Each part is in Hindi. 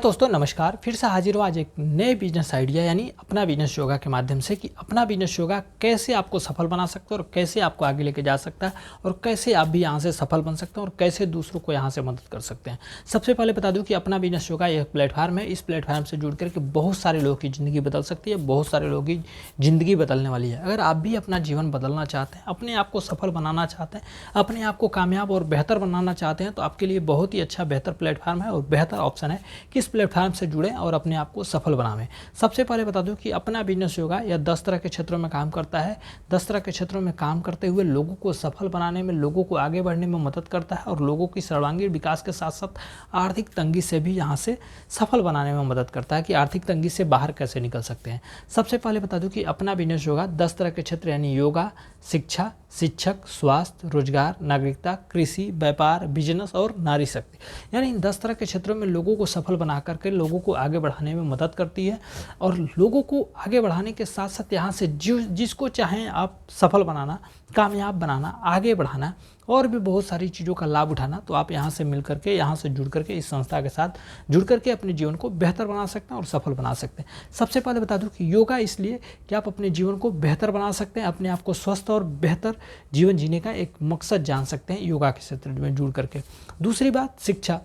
दोस्तों नमस्कार, फिर से हाजिर हूँ आज एक नए बिजनेस आइडिया यानी अपना बिजनेस योगा के माध्यम से कि अपना बिजनेस योगा कैसे आपको सफल बना सकता है और कैसे आपको आगे लेके जा सकता है और कैसे आप भी यहाँ से सफल बन सकते हैं और कैसे दूसरों को यहाँ से मदद कर सकते हैं। सबसे पहले बता दूँ कि अपना बिजनेस योगा एक प्लेटफार्म है। इस प्लेटफार्म से जुड़ करके बहुत सारे लोगों की ज़िंदगी बदल सकती है, बहुत सारे लोगों की ज़िंदगी बदलने वाली है। अगर आप भी अपना जीवन बदलना चाहते हैं, अपने आप को सफल बनाना चाहते हैं, अपने आप को कामयाब और बेहतर बनाना चाहते हैं तो आपके लिए बहुत ही अच्छा बेहतर प्लेटफार्म है और बेहतर ऑप्शन है कि इस प्लेटफार्म से जुड़ें और अपने आप को सफल बनावें। सबसे पहले बता दूं कि अपना बिजनेस योगा यह 10 तरह के क्षेत्रों में काम करता है। 10 तरह के क्षेत्रों में काम करते हुए लोगों को सफल बनाने में, लोगों को आगे बढ़ने में मदद करता है और लोगों की सर्वांगीण विकास के साथ साथ आर्थिक तंगी से भी यहाँ से सफल बनाने में मदद करता है कि आर्थिक तंगी से बाहर कैसे निकल सकते हैं। सबसे पहले बता दूं कि अपना बिजनेस योगा 10 तरह के क्षेत्र यानी योगा, शिक्षा, शिक्षक, स्वास्थ्य, रोजगार, नागरिकता, कृषि, व्यापार, बिजनेस और नारी शक्ति यानी इन 10 तरह के क्षेत्रों में लोगों को सफल बना करके लोगों को आगे बढ़ाने में मदद करती है। और लोगों को आगे बढ़ाने के साथ साथ यहाँ से जिसको चाहें आप सफल बनाना, कामयाब बनाना, आगे बढ़ाना और भी बहुत सारी चीज़ों का लाभ उठाना, तो आप यहाँ से मिल करके, यहाँ से जुड़ करके, इस संस्था के साथ जुड़ करके अपने जीवन को बेहतर बना सकते हैं और सफल बना सकते हैं। सबसे पहले बता दूं कि योगा इसलिए कि आप अपने जीवन को बेहतर बना सकते हैं, अपने आप को स्वस्थ और बेहतर जीवन जीने का एक मकसद जान सकते हैं योगा के क्षेत्र में जुड़ करके। दूसरी बात, शिक्षा।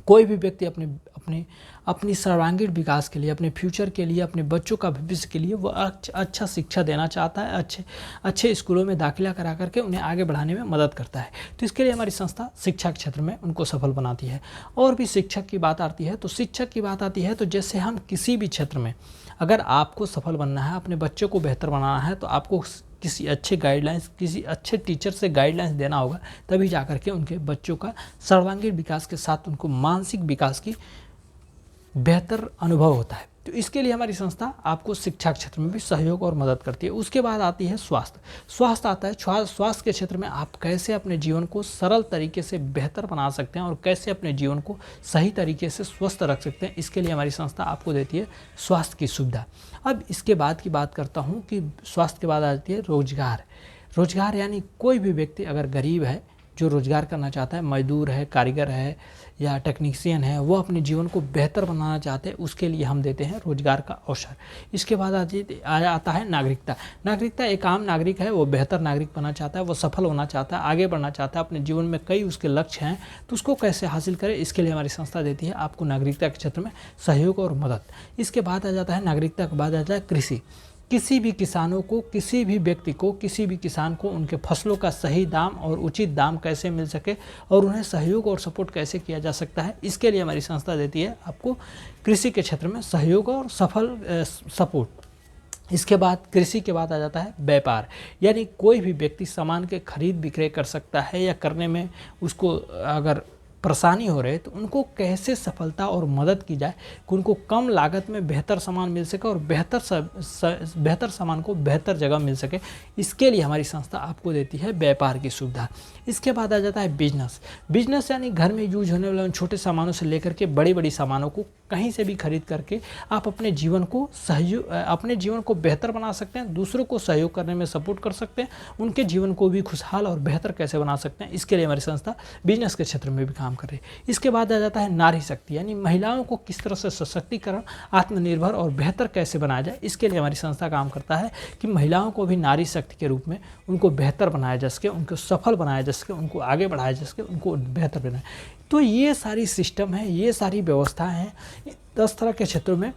कोई भी व्यक्ति अपनी सर्वांगीण विकास के लिए, अपने फ्यूचर के लिए, अपने बच्चों का भविष्य के लिए वो अच्छा शिक्षा देना चाहता है, अच्छे स्कूलों में दाखिला करा करके उन्हें आगे बढ़ाने में मदद करता है। तो इसके लिए हमारी संस्था शिक्षा के क्षेत्र में उनको सफल बनाती है। और भी शिक्षक की बात आती है तो जैसे हम किसी भी क्षेत्र में अगर आपको सफल बनना है, अपने बच्चों को बेहतर बनाना है तो आपको किसी अच्छे गाइडलाइंस, किसी अच्छे टीचर से गाइडलाइंस देना होगा, तभी जाकर के उनके बच्चों का सर्वांगीण विकास के साथ उनको मानसिक विकास की बेहतर अनुभव होता है। तो इसके लिए हमारी संस्था आपको शिक्षा क्षेत्र में भी सहयोग और मदद करती है। उसके बाद आती है स्वास्थ्य आता है। स्वास्थ्य के क्षेत्र में आप कैसे अपने जीवन को सरल तरीके से बेहतर बना सकते हैं और कैसे अपने जीवन को सही तरीके से स्वस्थ रख सकते हैं, इसके लिए हमारी संस्था आपको देती है स्वास्थ्य की सुविधा। अब इसके बाद की बात करता हूँ कि स्वास्थ्य के बाद आती है रोजगार यानी कोई भी व्यक्ति अगर गरीब है, जो रोजगार करना चाहता है, मजदूर है, कारीगर है या टेक्नीशियन है, वो अपने जीवन को बेहतर बनाना चाहते हैं, उसके लिए हम देते हैं रोजगार का अवसर। इसके बाद आता है नागरिकता। एक आम नागरिक है, वो बेहतर नागरिक बनना चाहता है, वो सफल होना चाहता है, आगे बढ़ना चाहता है, अपने जीवन में कई उसके लक्ष्य हैं, तो उसको कैसे हासिल करे, इसके लिए हमारी संस्था देती है आपको नागरिकता के क्षेत्र में सहयोग और मदद। इसके बाद आ जाता है नागरिकता के बाद आ जाता है कृषि। किसी भी किसानों को, किसी भी व्यक्ति को, किसी भी किसान को उनके फसलों का सही दाम और उचित दाम कैसे मिल सके और उन्हें सहयोग और सपोर्ट कैसे किया जा सकता है, इसके लिए हमारी संस्था देती है आपको कृषि के क्षेत्र में सहयोग और सपोर्ट। इसके बाद कृषि के बाद आ जाता है व्यापार, यानी कोई भी व्यक्ति सामान के खरीद बिक्री कर सकता है या करने में उसको अगर परेशानी हो रही है तो उनको कैसे सफलता और मदद की जाए कि उनको कम लागत में बेहतर सामान मिल सके और बेहतर सामान को बेहतर जगह मिल सके, इसके लिए हमारी संस्था आपको देती है व्यापार की सुविधा। इसके बाद आ जाता है बिजनेस यानी घर में यूज होने वाले छोटे सामानों से लेकर के बड़ी सामानों को कहीं से भी खरीद करके आप अपने जीवन को बेहतर बना सकते हैं, दूसरों को सहयोग करने में सपोर्ट कर सकते हैं, उनके जीवन को भी खुशहाल और बेहतर कैसे बना सकते हैं, इसके लिए हमारी संस्था बिजनेस के क्षेत्र में भी काम कर रही है। इसके बाद आ जाता है नारी शक्ति, यानी महिलाओं को किस तरह से सशक्तिकरण, आत्मनिर्भर और बेहतर कैसे बनाया जाए, इसके लिए हमारी संस्था काम करता है कि महिलाओं को भी नारी शक्ति के रूप में उनको बेहतर बनाया जा सके, उनको सफल बनाया जा सके, उनको आगे बढ़ाया जा सके, उनको बेहतर बनाए। तो ये सारी सिस्टम है, ये सारी व्यवस्था है। 10 तरह के क्षेत्रों में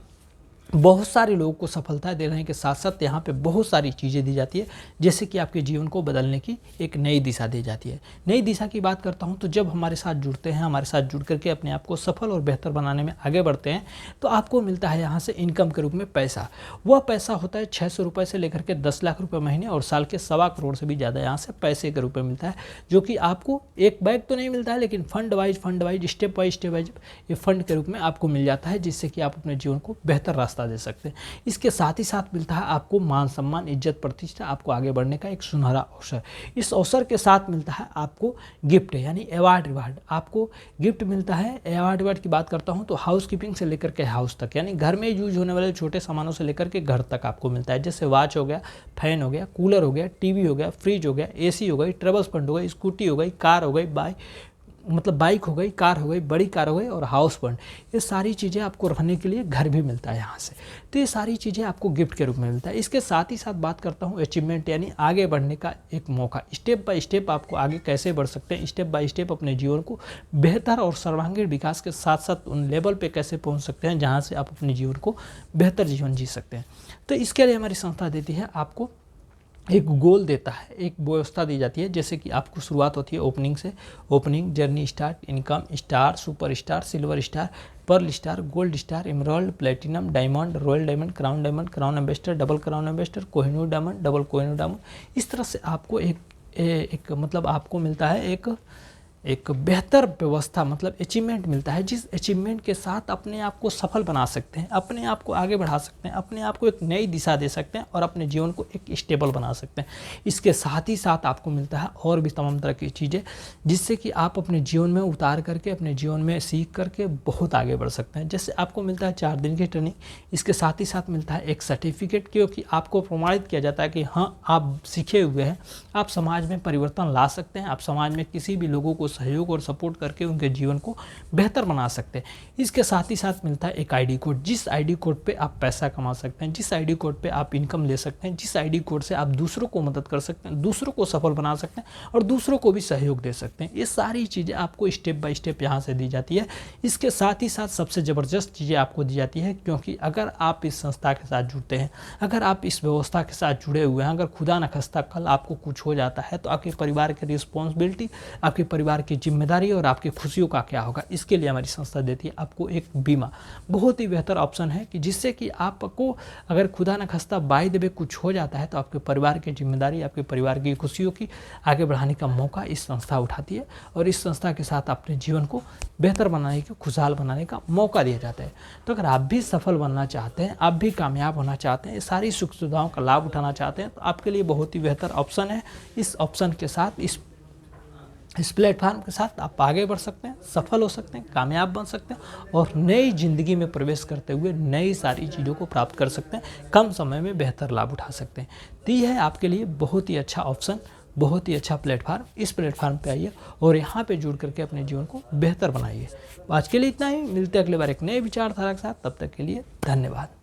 बहुत सारे लोगों को सफलता देने के साथ साथ यहाँ पे बहुत सारी चीज़ें दी जाती है, जैसे कि आपके जीवन को बदलने की एक नई दिशा दी जाती है। नई दिशा की बात करता हूँ तो जब हमारे साथ जुड़ते हैं, हमारे साथ जुड़ करके अपने आप को सफल और बेहतर बनाने में आगे बढ़ते हैं, तो आपको मिलता है यहाँ से इनकम के रूप में पैसा। वह पैसा होता है 600 रुपये से लेकर के 10 लाख रुपये महीने और साल के 1.25 करोड़ से भी ज़्यादा यहाँ से पैसे के रूप में मिलता है, जो कि आपको एक बैग तो नहीं मिलता है, लेकिन फंड वाइज स्टेप बाई ये फंड के रूप में आपको मिल जाता है, जिससे कि आप अपने जीवन को बेहतर रास्ता दे सकते हैं। इसके साथ ही साथ मिलता है आपको मान सम्मान, इज्जत, प्रतिष्ठा, आपको आगे बढ़ने का एक सुनहरा अवसर। इस अवसर के साथ मिलता है आपको गिफ्ट यानी अवार्ड रिवार्ड। आपको गिफ्ट मिलता है। अवार्ड रिवार्ड की बात करता हूं तो हाउस कीपिंग से लेकर के हाउस तक, यानी घर में यूज होने वाले छोटे सामानों से लेकर के घर तक आपको मिलता है, जैसे वॉच हो गया, फैन हो गया, कूलर हो गया, टीवी हो गया, फ्रिज हो गया, एसी हो गई, ट्रेवल्स फंड हो गई, स्कूटी हो गई, कार हो गई, मतलब बाइक हो गई, कार हो गई, बड़ी कार हो गई और हाउस बोट, ये सारी चीज़ें आपको रहने के लिए घर भी मिलता है यहाँ से। तो ये सारी चीज़ें आपको गिफ्ट के रूप में मिलता है। इसके साथ ही साथ बात करता हूँ अचीवमेंट यानी आगे बढ़ने का एक मौका। स्टेप बाय स्टेप आपको आगे कैसे बढ़ सकते हैं, स्टेप बाय स्टेप अपने जीवन को बेहतर और सर्वांगीण विकास के साथ साथ उन लेवल पे कैसे पहुँच सकते हैं जहाँ से आप अपने जीवन को बेहतर जीवन जी सकते हैं। तो इसके लिए हमारी संस्था देती है, आपको एक गोल देता है, एक व्यवस्था दी जाती है। जैसे कि आपको शुरुआत होती है ओपनिंग से, opening, journey start, income, star, super star, silver star, pearl star, gold star, emerald, platinum, diamond, royal diamond, crown ambassador, double crown ambassador, Kohinoor diamond, double Kohinoor diamond. इस तरह से आपको एक मतलब आपको मिलता है एक बेहतर व्यवस्था, मतलब अचीवमेंट मिलता है, जिस अचीवमेंट के साथ अपने आप को सफल बना सकते हैं, अपने आप को आगे बढ़ा सकते हैं, अपने आप को एक नई दिशा दे सकते हैं और अपने जीवन को एक स्टेबल बना सकते हैं। इसके साथ ही साथ आपको मिलता है और भी तमाम तरह की चीज़ें, जिससे कि आप अपने जीवन में उतार करके, अपने जीवन में सीख करके बहुत आगे बढ़ सकते हैं। जैसे आपको मिलता है 4 दिन की ट्रेनिंग, इसके साथ ही साथ मिलता है एक सर्टिफिकेट, क्योंकि आपको प्रमाणित किया जाता है कि हाँ आप सीखे हुए हैं, आप समाज में परिवर्तन ला सकते हैं, आप समाज में किसी भी लोगों को सहयोग और सपोर्ट करके उनके जीवन को बेहतर बना सकते हैं। इसके साथ ही साथ मिलता है एक आईडी कोड, जिस आईडी कोड पे आप पैसा कमा सकते हैं, जिस आईडी कोड पे आप इनकम ले सकते हैं, जिस आईडी कोड से आप दूसरों को मदद कर सकते हैं, दूसरों को सफल बना सकते हैं और दूसरों को भी सहयोग दे सकते हैं। ये सारी चीज़ें आपको स्टेप बाय स्टेप यहाँ से दी जाती है। इसके साथ ही साथ सबसे ज़बरदस्त चीज़ें आपको दी जाती है, क्योंकि अगर आप इस संस्था के साथ जुड़ते हैं, अगर आप इस व्यवस्था के साथ जुड़े हुए हैं, अगर खुदा न खास्ता कल आपको कुछ हो जाता है तो आपके परिवार की रिस्पॉन्सिबिलिटी, आपके परिवार की जिम्मेदारी और आपकी खुशियों का क्या होगा। इसके लिए हमारी संस्था देती है आपको एक बीमा। बहुत ही बेहतर ऑप्शन है कि जिससे कि आपको अगर खुदा न खास्ता बाय द वे कुछ हो जाता है तो आपके परिवार की जिम्मेदारी, आपके परिवार की खुशियों की आगे बढ़ाने का मौका इस संस्था उठाती है और इस संस्था के साथ अपने जीवन को बेहतर बनाने के, खुशहाल बनाने का मौका दिया जाता है। तो अगर आप भी सफल बनना चाहते हैं, आप भी कामयाब होना चाहते हैं, ये सारी सुख सुविधाओं का लाभ उठाना चाहते हैं, तो आपके लिए बहुत ही बेहतर ऑप्शन है। इस ऑप्शन के साथ, इस प्लेटफार्म के साथ आप आगे बढ़ सकते हैं, सफल हो सकते हैं, कामयाब बन सकते हैं और नई ज़िंदगी में प्रवेश करते हुए नई सारी चीज़ों को प्राप्त कर सकते हैं, कम समय में बेहतर लाभ उठा सकते हैं। तो यह है आपके लिए बहुत ही अच्छा ऑप्शन, बहुत ही अच्छा प्लेटफार्म। इस प्लेटफार्म पे आइए और यहाँ पे जुड़ करके अपने जीवन को बेहतर बनाइए। आज के लिए इतना ही, मिलते हैं अगले बार एक नए विचारधारा के साथ। तब तक के लिए धन्यवाद।